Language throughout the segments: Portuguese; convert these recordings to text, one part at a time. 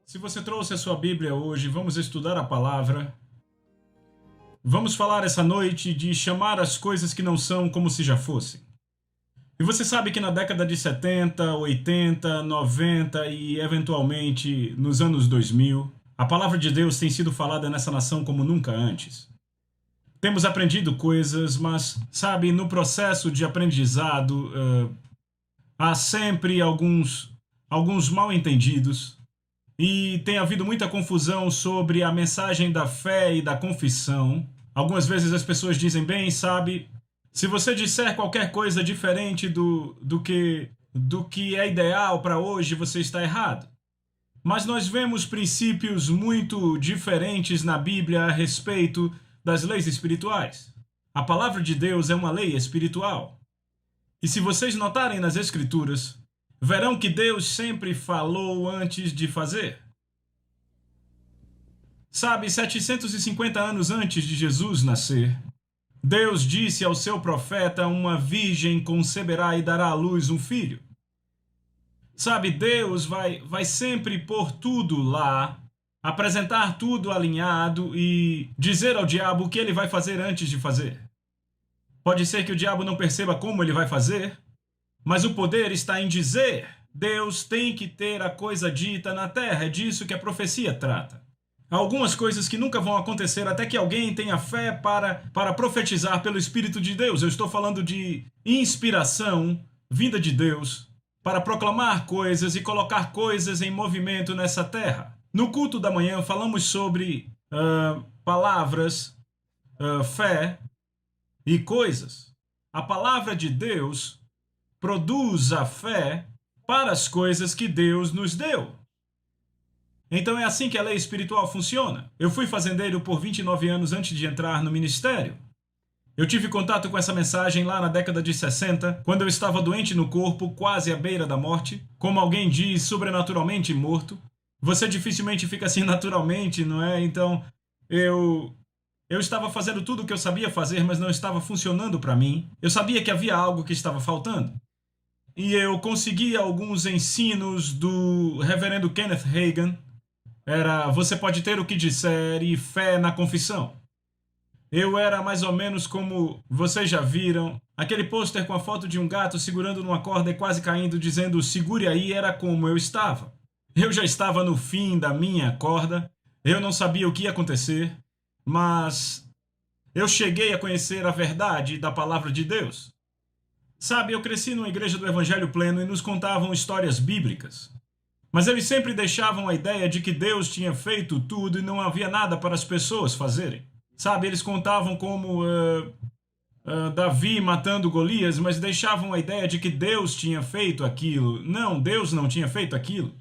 Se você trouxe a sua Bíblia hoje, vamos estudar a palavra. Vamos falar essa noite de chamar as coisas que não são como se já fossem. E você sabe que na década de 70, 80, 90 e eventualmente nos anos 2000, a palavra de Deus tem sido falada nessa nação como nunca antes. Temos aprendido coisas, mas, sabe, no processo de aprendizado, há sempre alguns mal-entendidos. E tem havido muita confusão sobre a mensagem da fé e da confissão. Algumas vezes as pessoas dizem, bem, sabe, se você disser qualquer coisa diferente do que é ideal para hoje, você está errado. Mas nós vemos princípios muito diferentes na Bíblia a respeito das leis espirituais. A palavra de Deus é uma lei espiritual. E se vocês notarem nas Escrituras, verão que Deus sempre falou antes de fazer. Sabe, 750 anos antes de Jesus nascer, Deus disse ao seu profeta, uma virgem conceberá e dará à luz um filho. Sabe, Deus vai sempre pôr tudo lá, apresentar tudo alinhado e dizer ao diabo o que ele vai fazer antes de fazer. Pode ser que o diabo não perceba como ele vai fazer, mas o poder está em dizer. Deus tem que ter a coisa dita na terra, é disso que a profecia trata. Há algumas coisas que nunca vão acontecer até que alguém tenha fé para profetizar pelo Espírito de Deus. Eu estou falando de inspiração, vinda de Deus, para proclamar coisas e colocar coisas em movimento nessa terra. No culto da manhã falamos sobre palavras, fé e coisas. A palavra de Deus produz a fé para as coisas que Deus nos deu. Então é assim que a lei espiritual funciona. Eu fui fazendeiro por 29 anos antes de entrar no ministério. Eu tive contato com essa mensagem lá na década de 60, quando eu estava doente no corpo, quase à beira da morte. Como alguém diz, sobrenaturalmente morto. Você dificilmente fica assim naturalmente, não é? Então, eu estava fazendo tudo o que eu sabia fazer, mas não estava funcionando para mim. Eu sabia que havia algo que estava faltando. E eu consegui alguns ensinos do reverendo Kenneth Hagin. Era, você pode ter o que disser e fé na confissão. Eu era mais ou menos como vocês já viram, aquele pôster com a foto de um gato segurando numa corda e quase caindo, dizendo, segure aí, era como eu estava. Eu já estava no fim da minha corda, eu não sabia o que ia acontecer, mas eu cheguei a conhecer a verdade da palavra de Deus. Sabe, eu cresci numa igreja do Evangelho Pleno e nos contavam histórias bíblicas. Mas eles sempre deixavam a ideia de que Deus tinha feito tudo e não havia nada para as pessoas fazerem. Sabe, eles contavam como Davi matando Golias, mas deixavam a ideia de que Deus tinha feito aquilo. Não, Deus não tinha feito aquilo.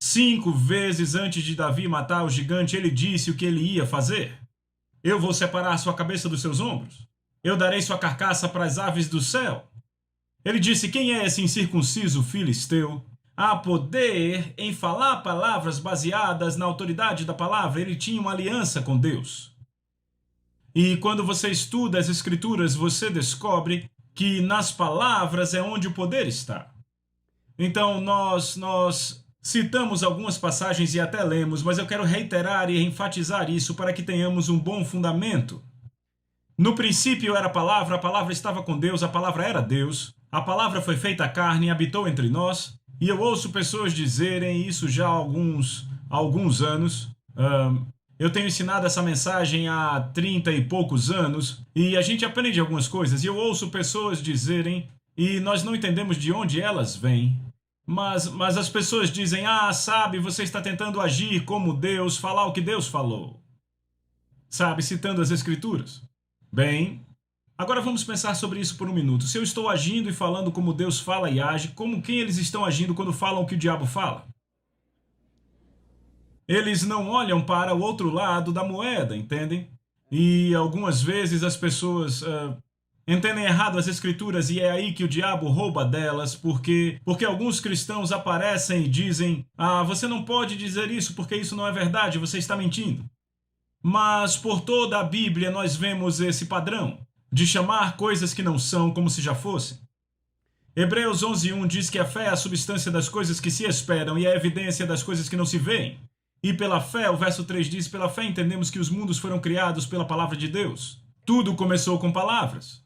5 vezes antes de Davi matar o gigante, ele disse o que ele ia fazer. Eu vou separar sua cabeça dos seus ombros. Eu darei sua carcaça para as aves do céu. Ele disse, quem é esse incircunciso filisteu? Há poder em falar palavras baseadas na autoridade da palavra. Ele tinha uma aliança com Deus. E quando você estuda as Escrituras, você descobre que nas palavras é onde o poder está. Então nós citamos algumas passagens e até lemos, mas eu quero reiterar e enfatizar isso para que tenhamos um bom fundamento. No princípio era a palavra estava com Deus, a palavra era Deus, a palavra foi feita carne e habitou entre nós, e eu ouço pessoas dizerem isso já há alguns anos. Eu tenho ensinado essa mensagem há 30 e poucos anos, e a gente aprende algumas coisas, e eu ouço pessoas dizerem, e nós não entendemos de onde elas vêm, mas as pessoas dizem, sabe, você está tentando agir como Deus, falar o que Deus falou. Sabe, citando as Escrituras. Bem, agora vamos pensar sobre isso por um minuto. Se eu estou agindo e falando como Deus fala e age, como quem eles estão agindo quando falam o que o diabo fala? Eles não olham para o outro lado da moeda, entendem? E algumas vezes as pessoas entendem errado as Escrituras e é aí que o diabo rouba delas, porque alguns cristãos aparecem e dizem, você não pode dizer isso porque isso não é verdade, você está mentindo. Mas por toda a Bíblia nós vemos esse padrão de chamar coisas que não são como se já fossem. Hebreus 11:1 diz que a fé é a substância das coisas que se esperam e a evidência das coisas que não se veem. E pela fé, o verso 3 diz, pela fé entendemos que os mundos foram criados pela palavra de Deus. Tudo começou com palavras.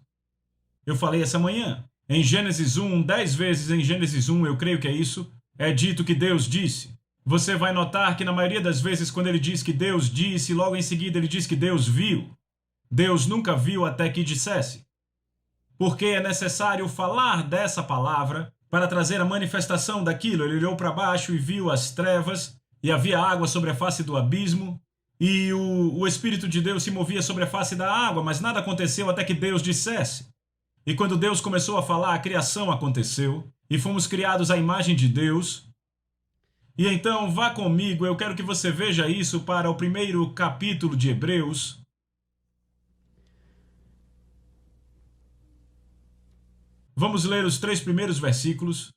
Eu falei essa manhã. Em Gênesis 1, 10 vezes em Gênesis 1, eu creio que é isso, é dito que Deus disse. Você vai notar que na maioria das vezes quando ele diz que Deus disse, logo em seguida ele diz que Deus viu. Deus nunca viu até que dissesse. Porque é necessário falar dessa palavra para trazer a manifestação daquilo. Ele olhou para baixo e viu as trevas, e havia água sobre a face do abismo, e o Espírito de Deus se movia sobre a face da água, mas nada aconteceu até que Deus dissesse. E quando Deus começou a falar, a criação aconteceu, e fomos criados à imagem de Deus. E então, vá comigo, eu quero que você veja isso para o primeiro capítulo de Hebreus. Vamos ler os 3 primeiros versículos.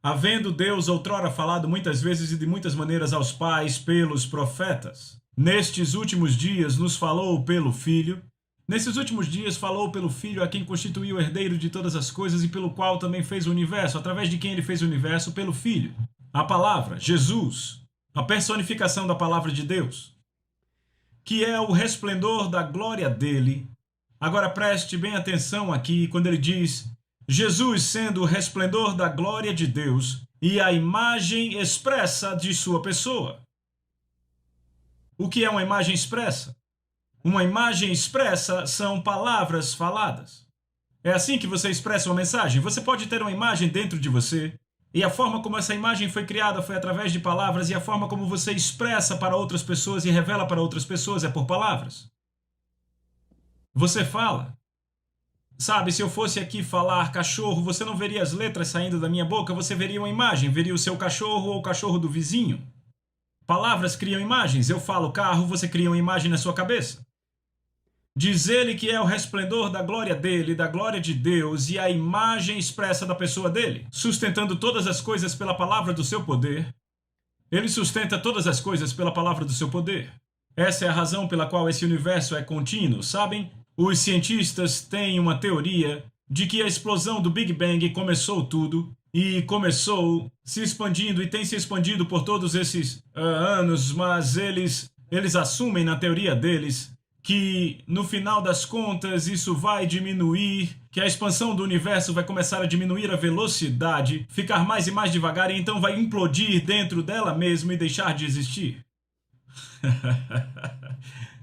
Havendo Deus outrora falado muitas vezes e de muitas maneiras aos pais pelos profetas, nestes últimos dias nos falou pelo Filho. Nesses últimos dias falou pelo Filho, a quem constituiu o herdeiro de todas as coisas e pelo qual também fez o universo, através de quem ele fez o universo, pelo Filho. A palavra, Jesus, a personificação da palavra de Deus, que é o resplendor da glória dele. Agora preste bem atenção aqui quando ele diz Jesus sendo o resplendor da glória de Deus e a imagem expressa de sua pessoa. O que é uma imagem expressa? Uma imagem expressa são palavras faladas. É assim que você expressa uma mensagem. Você pode ter uma imagem dentro de você, e a forma como essa imagem foi criada foi através de palavras, e a forma como você expressa para outras pessoas e revela para outras pessoas é por palavras. Você fala. Sabe, se eu fosse aqui falar cachorro, você não veria as letras saindo da minha boca, você veria uma imagem, veria o seu cachorro ou o cachorro do vizinho. Palavras criam imagens. Eu falo carro, você cria uma imagem na sua cabeça. Diz ele que é o resplendor da glória dele, da glória de Deus e a imagem expressa da pessoa dele, sustentando todas as coisas pela palavra do seu poder. Ele sustenta todas as coisas pela palavra do seu poder. Essa é a razão pela qual esse universo é contínuo, sabem? Os cientistas têm uma teoria de que a explosão do Big Bang começou tudo e começou se expandindo e tem se expandido por todos esses anos, mas eles assumem na teoria deles que no final das contas isso vai diminuir, que a expansão do universo vai começar a diminuir a velocidade, ficar mais e mais devagar e então vai implodir dentro dela mesma e deixar de existir.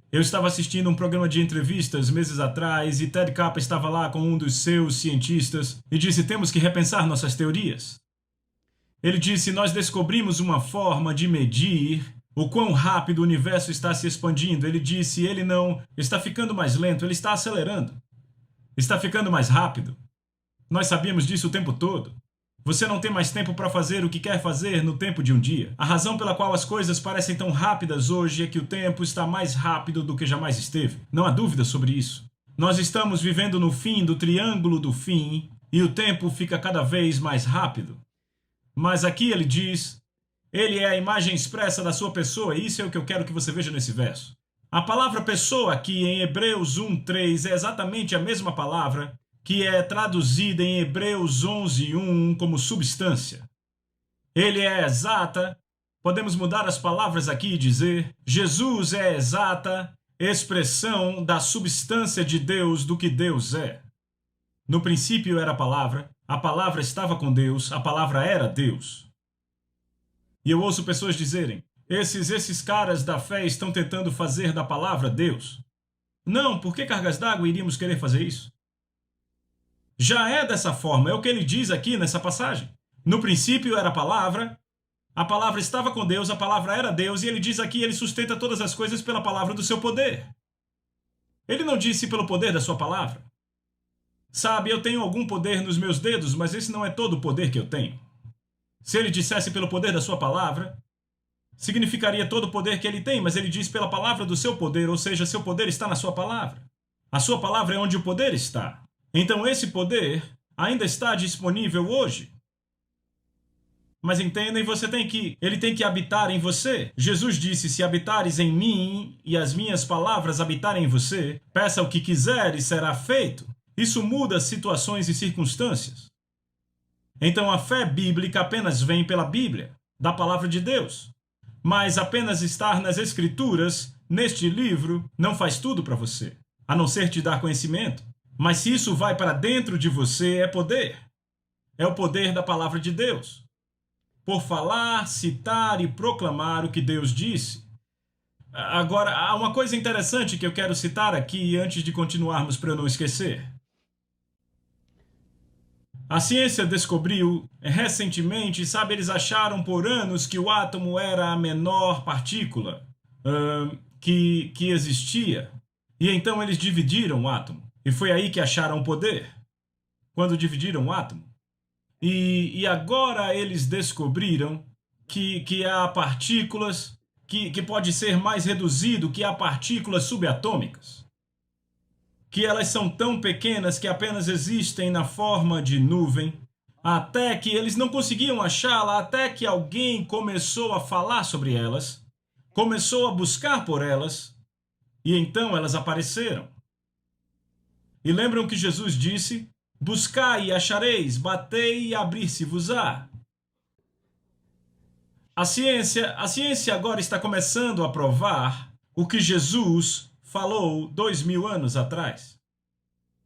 Eu estava assistindo um programa de entrevistas meses atrás e Ted Kappa estava lá com um dos seus cientistas e disse: temos que repensar nossas teorias. Ele disse: nós descobrimos uma forma de medir o quão rápido o universo está se expandindo. Ele disse: ele não está ficando mais lento, ele está acelerando. Está ficando mais rápido. Nós sabíamos disso o tempo todo. Você não tem mais tempo para fazer o que quer fazer no tempo de um dia. A razão pela qual as coisas parecem tão rápidas hoje é que o tempo está mais rápido do que jamais esteve. Não há dúvida sobre isso. Nós estamos vivendo no fim do triângulo do fim e o tempo fica cada vez mais rápido. Mas aqui ele diz, ele é a imagem expressa da sua pessoa, e isso é o que eu quero que você veja nesse verso. A palavra pessoa aqui em Hebreus 1:3 é exatamente a mesma palavra que é traduzida em Hebreus 11:1 como substância. Ele é exata, podemos mudar as palavras aqui e dizer, Jesus é exata expressão da substância de Deus, do que Deus é. No princípio era a palavra estava com Deus, a palavra era Deus. E eu ouço pessoas dizerem, esses caras da fé estão tentando fazer da palavra Deus. Não, por que cargas d'água iríamos querer fazer isso? Já é dessa forma, é o que ele diz aqui nessa passagem. No princípio era a palavra estava com Deus, a palavra era Deus, e ele diz aqui, ele sustenta todas as coisas pela palavra do seu poder. Ele não disse pelo poder da sua palavra. Sabe, eu tenho algum poder nos meus dedos, mas esse não é todo o poder que eu tenho. Se ele dissesse pelo poder da sua palavra, significaria todo o poder que ele tem, mas ele diz pela palavra do seu poder, ou seja, seu poder está na sua palavra. A sua palavra é onde o poder está. Então esse poder ainda está disponível hoje. Mas entendem, ele tem que habitar em você. Jesus disse, se habitares em mim e as minhas palavras habitarem em você, peça o que quiser e será feito. Isso muda situações e circunstâncias. Então a fé bíblica apenas vem pela Bíblia, da palavra de Deus. Mas apenas estar nas Escrituras, neste livro, não faz tudo para você, a não ser te dar conhecimento. Mas se isso vai para dentro de você, é poder. É o poder da palavra de Deus. Por falar, citar e proclamar o que Deus disse. Agora, há uma coisa interessante que eu quero citar aqui antes de continuarmos para eu não esquecer. A ciência descobriu recentemente, sabe, eles acharam por anos que o átomo era a menor partícula que existia. E então eles dividiram o átomo. E foi aí que acharam o poder. Quando dividiram o átomo. E agora eles descobriram que há partículas, que pode ser mais reduzido, que há partículas subatômicas. Que elas são tão pequenas que apenas existem na forma de nuvem, até que eles não conseguiam achá-la, até que alguém começou a falar sobre elas, começou a buscar por elas, e então elas apareceram. E lembram que Jesus disse: buscai e achareis, batei e abrir-se-vos-á. A ciência agora está começando a provar o que Jesus falou 2000 anos atrás.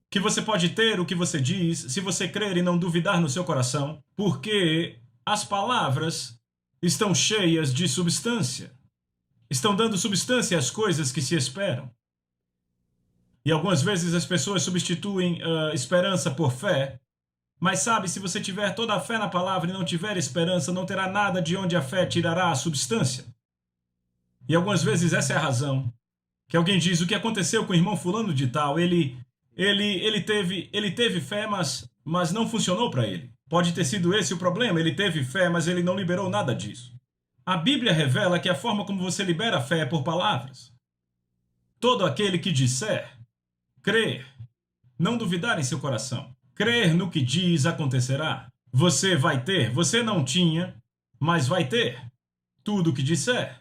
Que você pode ter o que você diz se você crer e não duvidar no seu coração, porque as palavras estão cheias de substância. Estão dando substância às coisas que se esperam. E algumas vezes as pessoas substituem esperança por fé. Mas sabe, se você tiver toda a fé na palavra e não tiver esperança, não terá nada de onde a fé tirará a substância. E algumas vezes essa é a razão. Que alguém diz: o que aconteceu com o irmão fulano de tal, ele teve fé, mas não funcionou para ele. Pode ter sido esse o problema, ele teve fé, mas ele não liberou nada disso. A Bíblia revela que a forma como você libera a fé é por palavras. Todo aquele que disser, crer, não duvidar em seu coração, crer no que diz acontecerá. Você vai ter, você não tinha, mas vai ter tudo o que disser.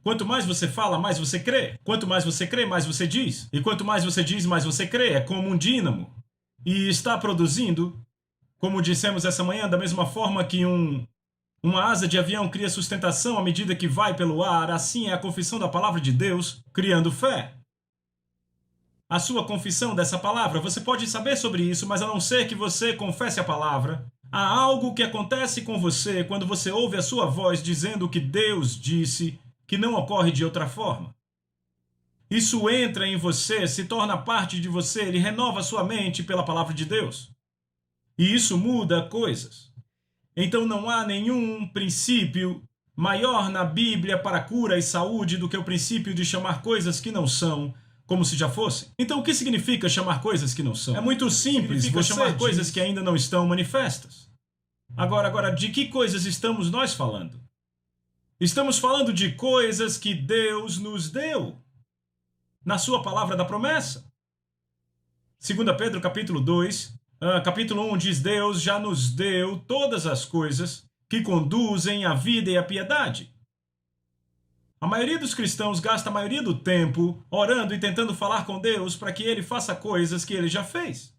Quanto mais você fala, mais você crê. Quanto mais você crê, mais você diz. E quanto mais você diz, mais você crê. É como um dínamo. E está produzindo, como dissemos essa manhã, da mesma forma que uma asa de avião cria sustentação à medida que vai pelo ar, assim é a confissão da palavra de Deus, criando fé. A sua confissão dessa palavra, você pode saber sobre isso, mas a não ser que você confesse a palavra, há algo que acontece com você quando você ouve a sua voz dizendo o que Deus disse, que não ocorre de outra forma. Isso entra em você, se torna parte de você, ele renova sua mente pela palavra de Deus. E isso muda coisas. Então não há nenhum princípio maior na Bíblia para cura e saúde do que o princípio de chamar coisas que não são, como se já fossem. Então o que significa chamar coisas que não são? É muito simples, significa chamar coisas que ainda não estão manifestas. Agora, de que coisas estamos nós falando? Estamos falando de coisas que Deus nos deu na sua palavra da promessa. 2 Pedro capítulo 2, capítulo 1 diz: Deus já nos deu todas as coisas que conduzem à vida e à piedade. A maioria dos cristãos gasta a maioria do tempo orando e tentando falar com Deus para que Ele faça coisas que Ele já fez,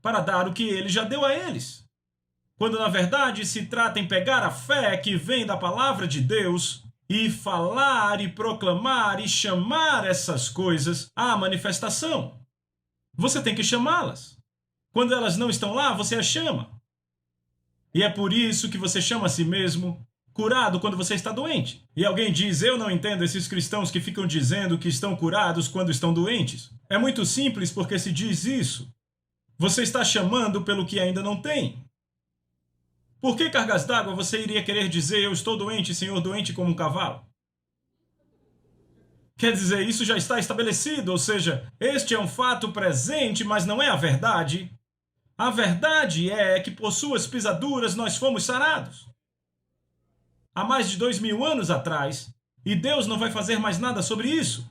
para dar o que Ele já deu a eles. Quando na verdade se trata em pegar a fé que vem da palavra de Deus e falar e proclamar e chamar essas coisas à manifestação. Você tem que chamá-las. Quando elas não estão lá, você as chama. E é por isso que você chama a si mesmo curado quando você está doente. E alguém diz: eu não entendo esses cristãos que ficam dizendo que estão curados quando estão doentes. É muito simples, porque se diz isso, você está chamando pelo que ainda não tem. Por que cargas d'água você iria querer dizer: eu estou doente, Senhor, doente como um cavalo? Quer dizer, isso já está estabelecido, ou seja, este é um fato presente, mas não é a verdade. A verdade é que por suas pisaduras nós fomos sarados. Há mais de 2000 anos atrás, e Deus não vai fazer mais nada sobre isso.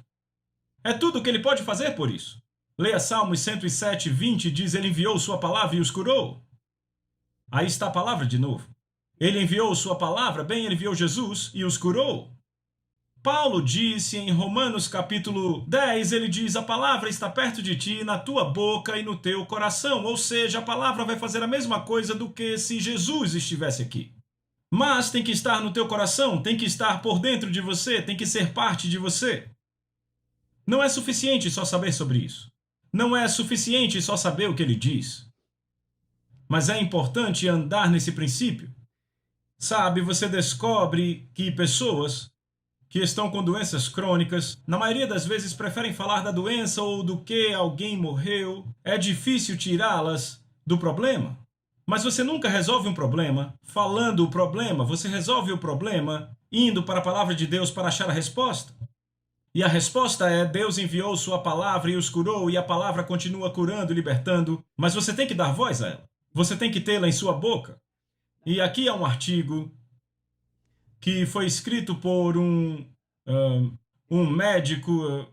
É tudo o que Ele pode fazer por isso. Leia Salmos 107, 20, diz: Ele enviou sua palavra e os curou. Aí está a palavra de novo. Ele enviou sua palavra, bem, Ele enviou Jesus e os curou. Paulo disse em Romanos capítulo 10, ele diz: a palavra está perto de ti, na tua boca e no teu coração. Ou seja, a palavra vai fazer a mesma coisa do que se Jesus estivesse aqui. Mas tem que estar no teu coração, tem que estar por dentro de você, tem que ser parte de você. Não é suficiente só saber sobre isso. Não é suficiente só saber o que ele diz. Mas é importante andar nesse princípio. Sabe, você descobre que pessoas que estão com doenças crônicas, na maioria das vezes preferem falar da doença ou do que alguém morreu. É difícil tirá-las do problema. Mas você nunca resolve um problema falando o problema. Você resolve o problema indo para a palavra de Deus para achar a resposta. E a resposta é: Deus enviou sua palavra e os curou, e a palavra continua curando e libertando, mas você tem que dar voz a ela. Você tem que tê-la em sua boca. E aqui é um artigo que foi escrito por um médico,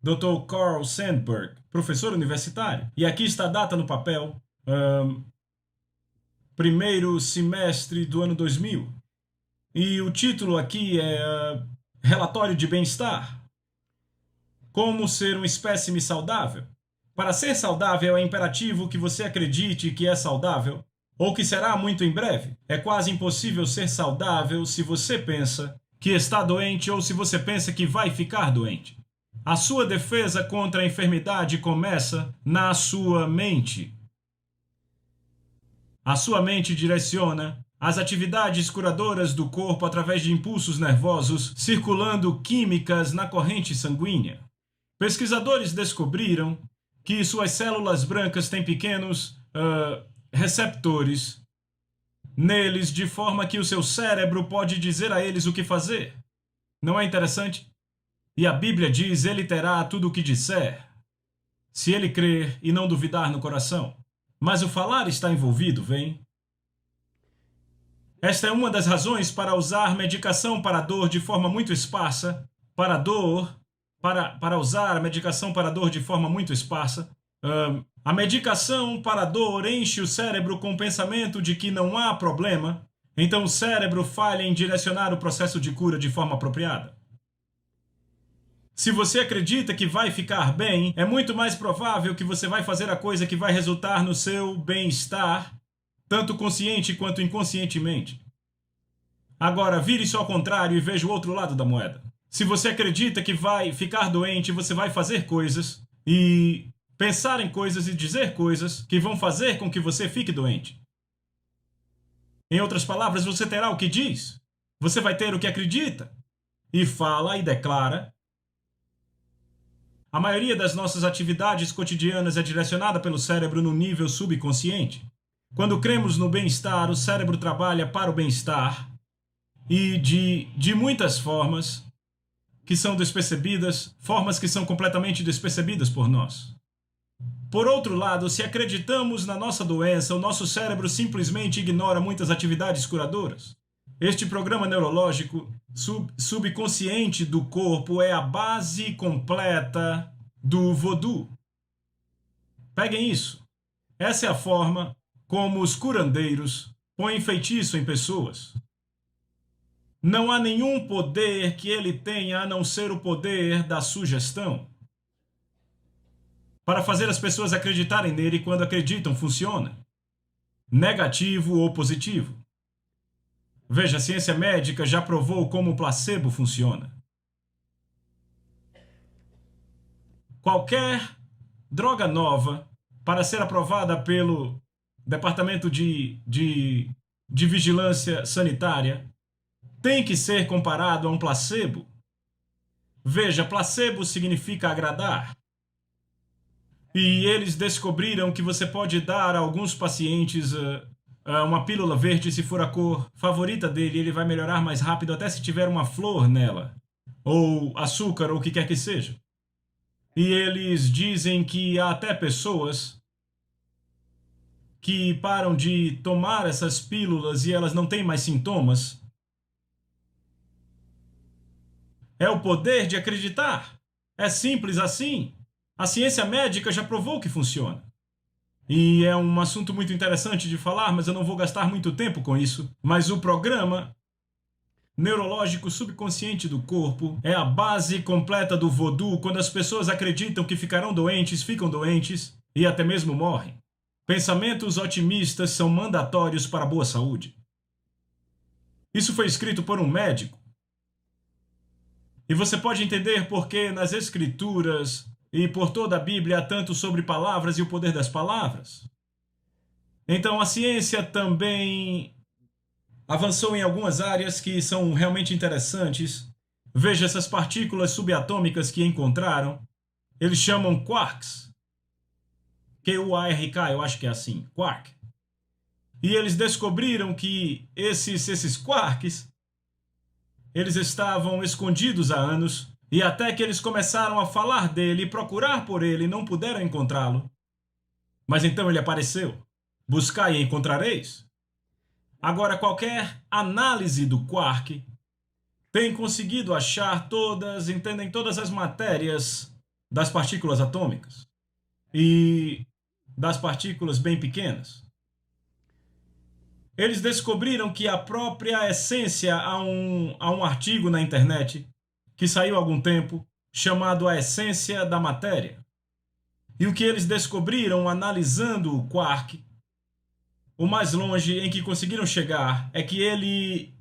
Dr. Carl Sandburg, professor universitário. E aqui está a data no papel, primeiro semestre do ano 2000. E o título aqui é Relatório de Bem-Estar. Como ser um espécime saudável. Para ser saudável é imperativo que você acredite que é saudável, ou que será muito em breve. É quase impossível ser saudável se você pensa que está doente ou se você pensa que vai ficar doente. A sua defesa contra a enfermidade começa na sua mente. A sua mente direciona as atividades curadoras do corpo através de impulsos nervosos circulando químicas na corrente sanguínea. Pesquisadores descobriram que suas células brancas têm pequenos receptores neles, de forma que o seu cérebro pode dizer a eles o que fazer. Não é interessante? E a Bíblia diz: ele terá tudo o que disser, se ele crer e não duvidar no coração. Mas o falar está envolvido, vem? Esta é uma das razões para usar medicação para dor de forma muito esparsa, para usar a medicação para dor de forma muito esparsa. A medicação para dor enche o cérebro com o pensamento de que não há problema, então o cérebro falha em direcionar o processo de cura de forma apropriada. Se você acredita que vai ficar bem, é muito mais provável que você vai fazer a coisa que vai resultar no seu bem-estar, tanto consciente quanto inconscientemente. Agora, vire-se ao contrário e veja o outro lado da moeda. Se você acredita que vai ficar doente, você vai fazer coisas e pensar em coisas e dizer coisas que vão fazer com que você fique doente. Em outras palavras, você terá o que diz. Você vai ter o que acredita. E fala e declara. A maioria das nossas atividades cotidianas é direcionada pelo cérebro no nível subconsciente. Quando cremos no bem-estar, o cérebro trabalha para o bem-estar e de muitas formas que são despercebidas, formas que são completamente despercebidas por nós. Por outro lado, se acreditamos na nossa doença, o nosso cérebro simplesmente ignora muitas atividades curadoras. Este programa neurológico subconsciente do corpo é a base completa do voodoo. Peguem isso. Essa é a forma como os curandeiros põem feitiço em pessoas. Não há nenhum poder que ele tenha a não ser o poder da sugestão. Para fazer as pessoas acreditarem nele, e quando acreditam, funciona. Negativo ou positivo. Veja, a ciência médica já provou como o placebo funciona. Qualquer droga nova, para ser aprovada pelo Departamento de Vigilância Sanitária, tem que ser comparado a um placebo. Veja, placebo significa agradar. E eles descobriram que você pode dar a alguns pacientes uma pílula verde, se for a cor favorita dele, ele vai melhorar mais rápido até se tiver uma flor nela, ou açúcar, ou o que quer que seja. E eles dizem que há até pessoas que param de tomar essas pílulas e elas não têm mais sintomas. É o poder de acreditar. É simples assim. A ciência médica já provou que funciona. E é um assunto muito interessante de falar, mas eu não vou gastar muito tempo com isso. Mas o programa neurológico subconsciente do corpo, é a base completa do voodoo quando as pessoas acreditam que ficarão doentes, ficam doentes e até mesmo morrem. Pensamentos otimistas são mandatórios para a boa saúde. Isso foi escrito por um médico. E você pode entender por que nas Escrituras e por toda a Bíblia há tanto sobre palavras e o poder das palavras. Então a ciência também avançou em algumas áreas que são realmente interessantes. Veja essas partículas subatômicas que encontraram. Eles chamam quarks. Q-U-A-R-K, eu acho que é assim, quark. E eles descobriram que esses quarks, eles estavam escondidos há anos, e até que eles começaram a falar dele e procurar por ele, não puderam encontrá-lo. Mas então ele apareceu. Buscai e encontrareis. Agora, qualquer análise do quark tem conseguido achar entendem todas as matérias das partículas atômicas e das partículas bem pequenas. Eles descobriram que a própria essência, há um artigo na internet que saiu há algum tempo, chamado A Essência da Matéria. E o que eles descobriram analisando o quark, o mais longe em que conseguiram chegar é que ele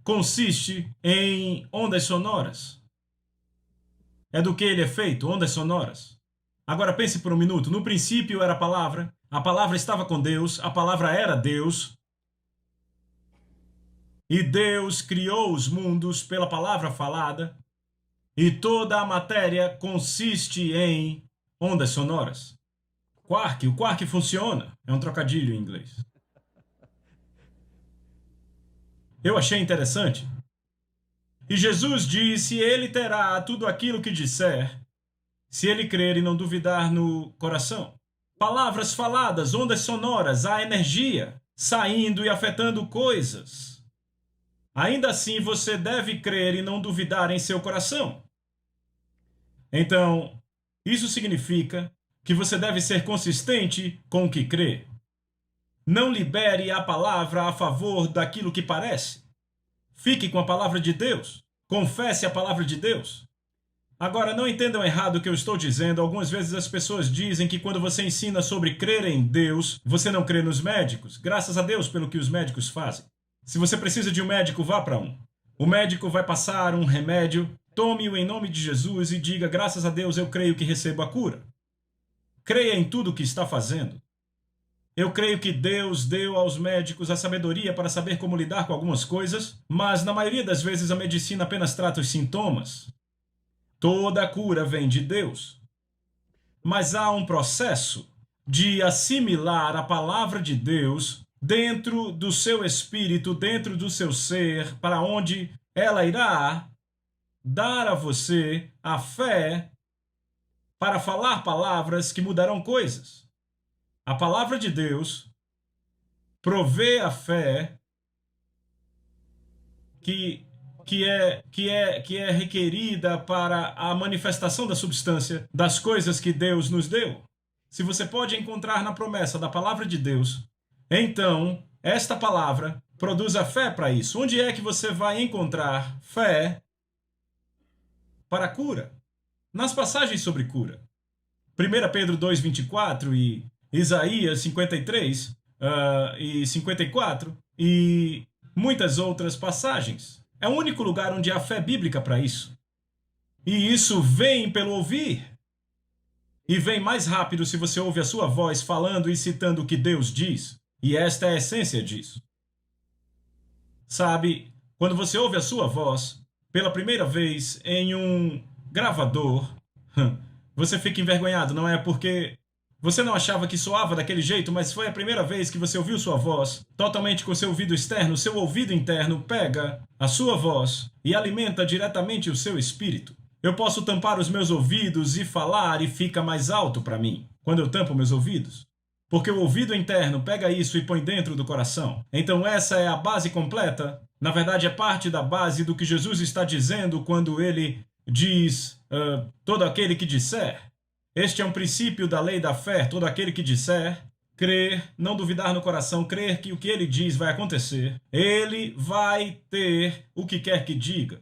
consiste em ondas sonoras. É do que ele é feito, ondas sonoras. Agora pense por um minuto. No princípio era a palavra estava com Deus, a palavra era Deus. E Deus criou os mundos pela palavra falada. E toda a matéria consiste em ondas sonoras. O quark funciona. É um trocadilho em inglês. Eu achei interessante. E Jesus disse: ele terá tudo aquilo que disser, se ele crer e não duvidar no coração. Palavras faladas, ondas sonoras, a energia saindo e afetando coisas. Ainda assim, você deve crer e não duvidar em seu coração. Então, isso significa que você deve ser consistente com o que crê. Não libere a palavra a favor daquilo que parece. Fique com a palavra de Deus. Confesse a palavra de Deus. Agora, não entendam errado o que eu estou dizendo. Algumas vezes as pessoas dizem que quando você ensina sobre crer em Deus, você não crê nos médicos. Graças a Deus pelo que os médicos fazem. Se você precisa de um médico, vá para um. O médico vai passar um remédio, tome-o em nome de Jesus e diga: graças a Deus eu creio que recebo a cura. Creia em tudo o que está fazendo. Eu creio que Deus deu aos médicos a sabedoria para saber como lidar com algumas coisas, mas na maioria das vezes a medicina apenas trata os sintomas. Toda a cura vem de Deus. Mas há um processo de assimilar a palavra de Deus dentro do seu espírito, dentro do seu ser, para onde ela irá dar a você a fé para falar palavras que mudarão coisas. A palavra de Deus provê a fé que é requerida para a manifestação da substância das coisas que Deus nos deu. Se você pode encontrar na promessa da palavra de Deus, então esta palavra produz a fé para isso. Onde é que você vai encontrar fé para a cura? Nas passagens sobre cura. 1 Pedro 2,24 e Isaías 53 e 54 e muitas outras passagens. É o único lugar onde há fé bíblica para isso. E isso vem pelo ouvir. E vem mais rápido se você ouve a sua voz falando e citando o que Deus diz. E esta é a essência disso. Sabe, quando você ouve a sua voz pela primeira vez em um gravador, você fica envergonhado, não é? Porque você não achava que soava daquele jeito, mas foi a primeira vez que você ouviu sua voz totalmente com seu ouvido externo. Seu ouvido interno pega a sua voz e alimenta diretamente o seu espírito. Eu posso tampar os meus ouvidos e falar e fica mais alto para mim quando eu tampo meus ouvidos. Porque o ouvido interno pega isso e põe dentro do coração. Então essa é a base completa. Na verdade, é parte da base do que Jesus está dizendo quando ele diz: todo aquele que disser. Este é um princípio da lei da fé. Todo aquele que disser, crer, não duvidar no coração, crer que o que ele diz vai acontecer, ele vai ter o que quer que diga.